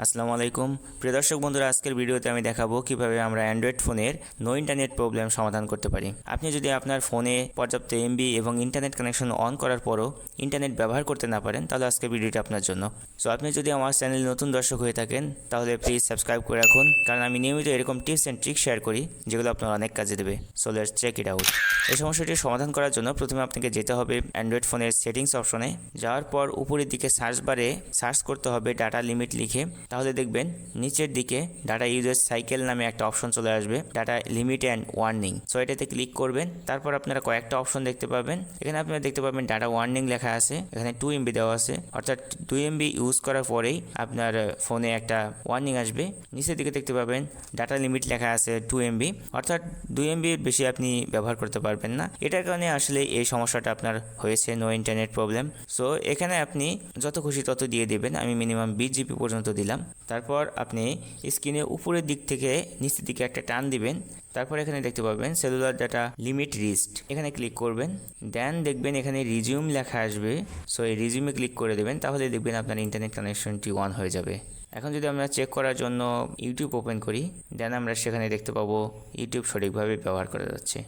আসসালামু আলাইকুম প্রিয় দর্শক বন্ধুরা, আজকের ভিডিওতে আমি দেখাবো কিভাবে আমরা অ্যান্ড্রয়েড ফোনের নো ইন্টারনেট প্রবলেম সমাধান করতে পারি। আপনি যদি আপনার ফোনে পর্যাপ্ত এমবি এবং ইন্টারনেট কানেকশন অন করার পরও ইন্টারনেট ব্যবহার করতে না পারেন, তাহলে আজকের ভিডিওটা আপনার জন্য। সো আপনি যদি আমার চ্যানেলে নতুন দর্শক হয়ে থাকেন তাহলে প্লিজ সাবস্ক্রাইব করে রাখুন, কারণ আমি নিয়মিত এরকম টিপস অ্যান্ড ট্রিক শেয়ার করি যেগুলো আপনার অনেক কাজে দেবে। So let's check it out. এই সমস্যাটির সমাধান করার জন্য প্রথমে আপনাকে যেতে হবে অ্যান্ড্রয়েড ফোনের সেটিংস অপশনে। যাওয়ার পর উপরের দিকে সার্চ বারে সার্চ করতে হবে ডাটা লিমিট লিখে। তাহলে দেখবেন নিচের দিকে ডাটা ইউজেস সাইকেল নামে একটা অপশন চলে আসবে, data limit and warning. So এটাতে ক্লিক করবেন। তারপর আপনারা কয়েকটা অপশন দেখতে পাবেন। এখানে আপনারা দেখতে পাবেন ডাটা ওয়ার্নিং লেখা আছে, এখানে 2 MB দেওয়া আছে, অর্থাৎ 2 MB ইউজ করার পরেই আপনার ফোনে একটা ওয়ার্নিং আসবে। নিচের দিকে দেখতে পাবেন ডাটা লিমিট লেখা আছে 2 MB, অর্থাৎ 2 MB এর বেশি আপনি ব্যবহার করতে পারবেন না। এটার কারণে আসলে এই সমস্যাটা আপনার হয়েছে, নো ইন্টারনেট প্রবলেম। সো এখানে আপনি যত খুশি তত দিয়ে দেবেন, আমি মিনিমাম 20 GB পর্যন্ত দিলাম। তারপর আপনি স্ক্রিনে উপরের দিক থেকে নিচের দিকে একটা টান দিবেন। তারপর এখানে দেখতে পাবেন সেলুলার ডাটা লিমিট রিচড, এখানে ক্লিক করবেন। দেন দেখবেন এখানে রিজিউম লেখা আসবে। সো এই রিজিউমে ক্লিক করে দেবেন, তাহলে দেখবেন আপনার ইন্টারনেট কানেকশনটি অন হয়ে যাবে। এখন যদি আমরা চেক করার জন্য ইউটিউব ওপেন করি, দেন আমরা সেখানে দেখতে পাবো ইউটিউব সঠিকভাবে ব্যবহার করা যাচ্ছে।